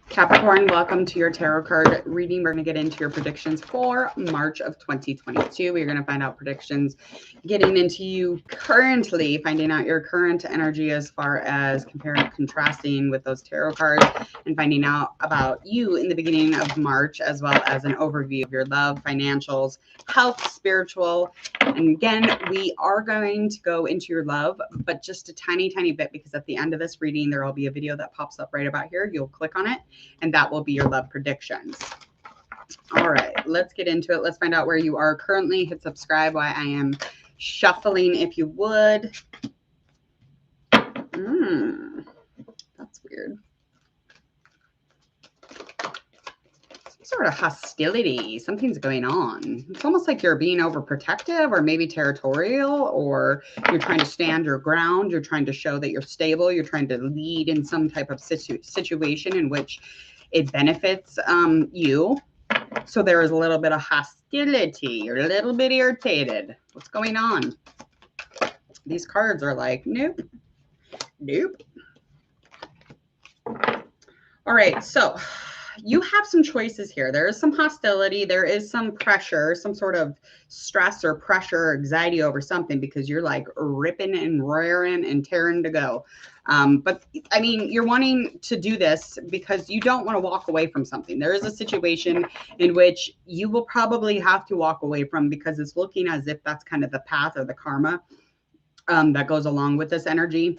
Capricorn, welcome to your tarot card reading. We're going to get into your predictions for March of 2022. We're going to find out predictions getting into you currently, finding out your current energy as far as comparing, contrasting with those tarot cards, and finding out about you in the beginning of March, as well as an overview of your love, financials, health, spiritual. And again, we are going to go into your love, but just a tiny, tiny bit, because at the end of this reading, there will be a video that pops up right about here. You'll click on it, and that will be your love predictions. All right, let's get into it. Let's find out where you are currently. Hit subscribe while I am shuffling, if you would. That's weird. Some sort of hostility. Something's going on. It's almost like you're being overprotective, or maybe territorial, or you're trying to stand your ground. You're trying to show that you're stable. You're trying to lead in some type of situation in which it benefits you. So there is a little bit of hostility. You're a little bit irritated. What's going on? These cards are like, nope, nope. All right, so you have some choices here. There is some hostility. There is some pressure, some sort of stress or pressure or anxiety over something, because you're like ripping and roaring and tearing to go. But I mean, you're wanting to do this because you don't want to walk away from something. There is a situation in which you will probably have to walk away from, because it's looking as if that's kind of the path or the karma that goes along with this energy.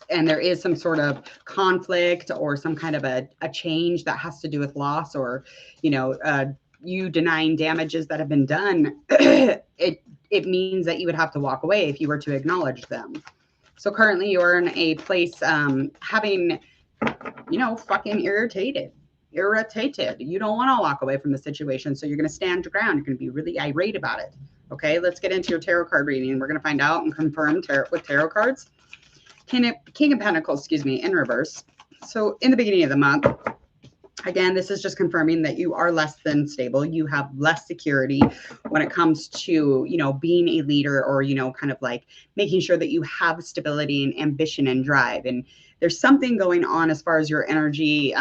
And there is some sort of conflict or some kind of a change that has to do with loss, or, you know, you denying damages that have been done. it means that you would have to walk away if you were to acknowledge them. So currently you're in a place having, you know, fucking irritated. You don't want to walk away from the situation. So you're going to stand your ground. You're going to be really irate about it. Okay, let's get into your tarot card reading. We're going to find out and confirm with tarot cards. King of Pentacles, excuse me, in reverse. So in the beginning of the month, again, this is just confirming that you are less than stable. You have less security when it comes to, you know, being a leader, or, you know, kind of like making sure that you have stability and ambition and drive. And there's something going on as far as your energy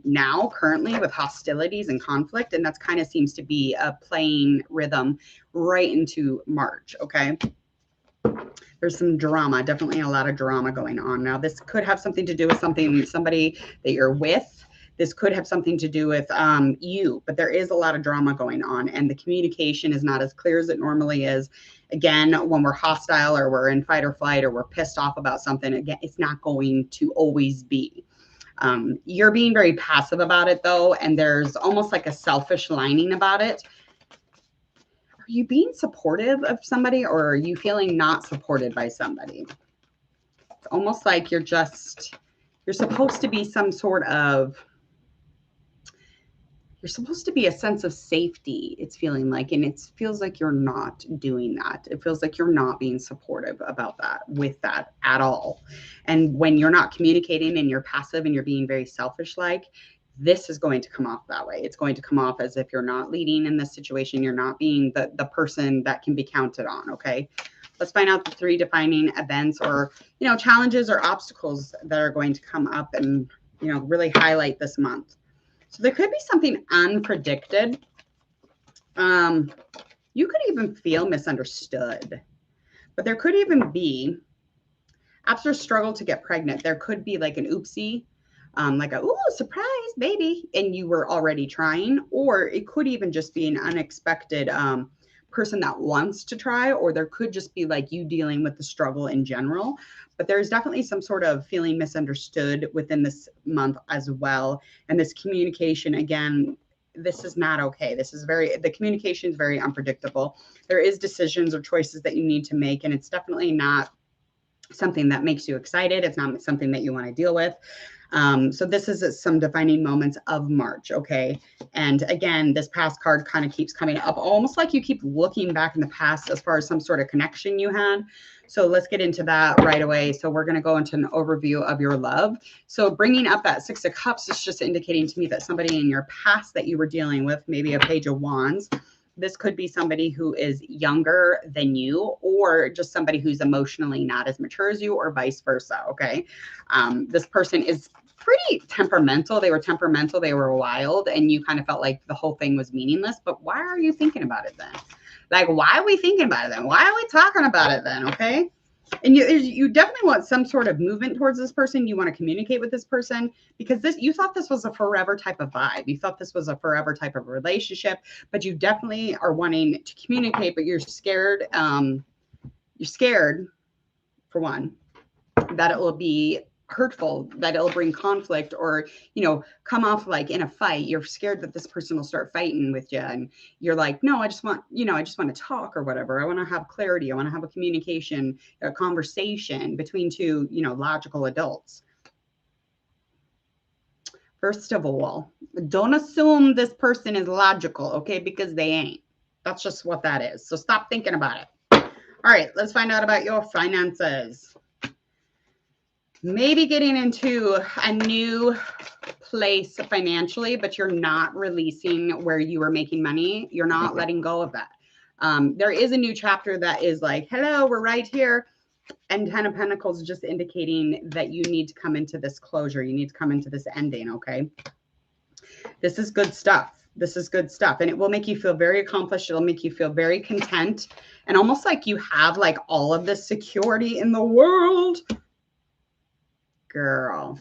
now currently with hostilities and conflict. And that's kind of seems to be a playing rhythm right into March. Okay. There's some drama, definitely a lot of drama going on. Now, this could have something to do with somebody that you're with. This could have something to do with you, but there is a lot of drama going on, and the communication is not as clear as it normally is. Again, when we're hostile, or we're in fight or flight, or we're pissed off about something, again, it's not going to always be. You're being very passive about it, though, and there's almost like a selfish lining about it. Are you being supportive of somebody, or are you feeling not supported by somebody? It's almost like you're supposed to be some sort of, you're supposed to be a sense of safety, it's feeling like, and it feels like you're not doing that. It feels like you're not being supportive about that, with that at all. And when you're not communicating and you're passive and you're being very selfish, like, this is going to come off that way. It's going to come off as if you're not leading in this situation. You're not being the person that can be counted on. Okay. Let's find out the 3 defining events, or, you know, challenges or obstacles that are going to come up and, you know, really highlight this month. So there could be something unpredicted. You could even feel misunderstood, but there could even be, after a struggle to get pregnant, there could be like an oopsie. Like a, ooh, surprise, baby, and you were already trying. Or it could even just be an unexpected person that wants to try, or there could just be like you dealing with the struggle in general. But there's definitely some sort of feeling misunderstood within this month as well. And this communication, again, this is not okay. The communication is very unpredictable. There is decisions or choices that you need to make, and it's definitely not something that makes you excited. It's not something that you want to deal with. So this is some defining moments of March. Okay. And again, this past card kind of keeps coming up, almost like you keep looking back in the past as far as some sort of connection you had. So let's get into that right away. So we're going to go into an overview of your love. So bringing up that 6 of Cups is just indicating to me that somebody in your past that you were dealing with, maybe a Page of Wands. This could be somebody who is younger than you, or just somebody who's emotionally not as mature as you, or vice versa. Okay. This person is pretty temperamental. They were temperamental. They were wild. And you kind of felt like the whole thing was meaningless. But why are you thinking about it then? Like, why are we thinking about it then? Why are we talking about it then? Okay. And you definitely want some sort of movement towards this person. You want to communicate with this person because you thought this was a forever type of vibe. You thought this was a forever type of relationship, but you definitely are wanting to communicate, but you're scared. You're scared, for one, that it will be hurtful, that it'll bring conflict, or, you know, come off like in a fight. You're scared that this person will start fighting with you, and you're like, no, I just want to talk or whatever. I want to have clarity. I want to have a conversation between two, logical adults. First of all, don't assume this person is logical, okay? Because they ain't. That's just what that is. So stop thinking about it. All right, let's find out about your finances. Maybe getting into a new place financially, but you're not releasing where you were making money. You're not letting go of that. There is a new chapter that is like, hello, we're right here. And Ten of Pentacles just indicating that you need to come into this closure. You need to come into this ending, okay? This is good stuff. This is good stuff. And it will make you feel very accomplished. It'll make you feel very content and almost like you have like all of this security in the world. Girl,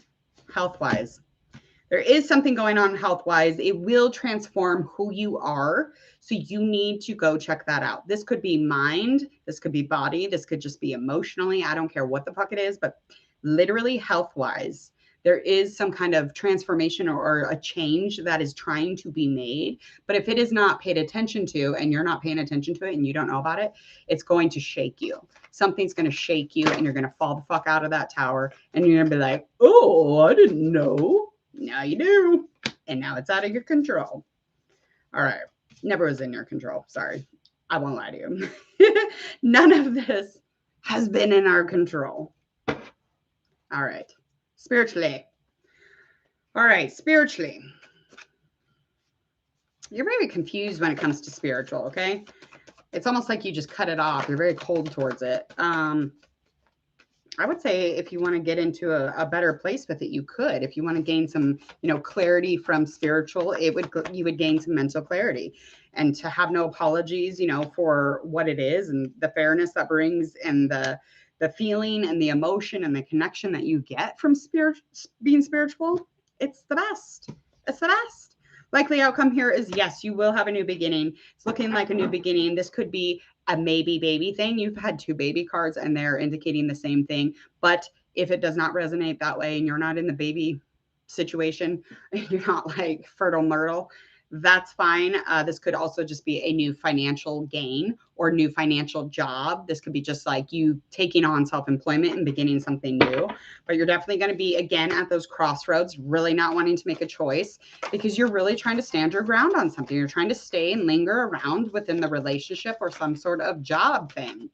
health-wise, there is something going on health-wise. It will transform who you are. So you need to go check that out. This could be mind. This could be body. This could just be emotionally. I don't care what the fuck it is, but literally health-wise, there is some kind of transformation or a change that is trying to be made. But if it is not paid attention to and you're not paying attention to it and you don't know about it, it's going to shake you. Something's going to shake you and you're going to fall the fuck out of that tower and you're going to be like, oh, I didn't know. Now you do. And now it's out of your control. All right. Never was in your control. Sorry. I won't lie to you. None of this has been in our control. All right. Spiritually. All right. Spiritually. You're very confused when it comes to spiritual, okay? It's almost like you just cut it off. You're very cold towards it. I would say if you want to get into a better place with it, you could. If you want to gain some, clarity from spiritual, you would gain some mental clarity. And to have no apologies, for what it is and the fairness that brings and the feeling and the emotion and the connection that you get from being spiritual, it's the best. It's the best. Likely outcome here is yes, you will have a new beginning. It's looking like a new beginning. This could be a maybe baby thing. You've had 2 baby cards and they're indicating the same thing. But if it does not resonate that way and you're not in the baby situation, you're not like fertile myrtle, that's fine. This could also just be a new financial gain or new financial job. This could be just like you taking on self-employment and beginning something new. But you're definitely going to be, again, at those crossroads, really not wanting to make a choice because you're really trying to stand your ground on something. You're trying to stay and linger around within the relationship or some sort of job thing.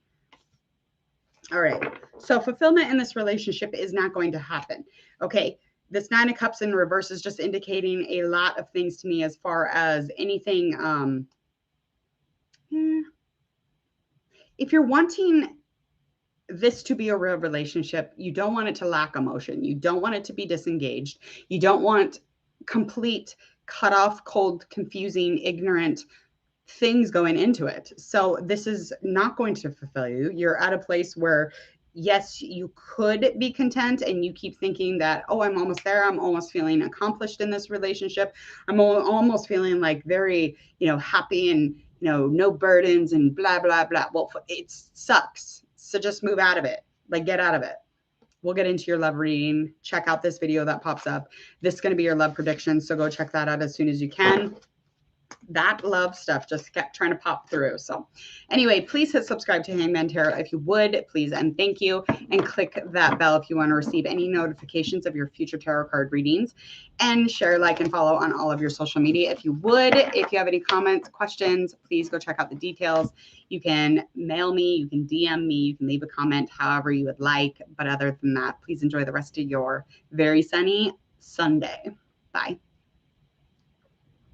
All right. So fulfillment in this relationship is not going to happen. Okay. This 9 of Cups in reverse is just indicating a lot of things to me as far as anything. If you're wanting this to be a real relationship, you don't want it to lack emotion. You don't want it to be disengaged. You don't want complete cut off, cold, confusing, ignorant things going into it. So this is not going to fulfill you. You're at a place where yes, you could be content and you keep thinking that, oh, I'm almost there. I'm almost feeling accomplished in this relationship. I'm almost feeling like very, happy and, no burdens and blah, blah, blah. Well, it sucks. So just move out of it. Like get out of it. We'll get into your love reading. Check out this video that pops up. This is going to be your love prediction. So go check that out as soon as you can. That love stuff just kept trying to pop through. So anyway, please hit subscribe to Hangman Tarot if you would, please, and thank you. And click that bell if you want to receive any notifications of your future tarot card readings. And share, like, and follow on all of your social media if you would. If you have any comments, questions, please go check out the details. You can mail me, you can DM me, you can leave a comment however you would like. But other than that, please enjoy the rest of your very sunny Sunday. Bye.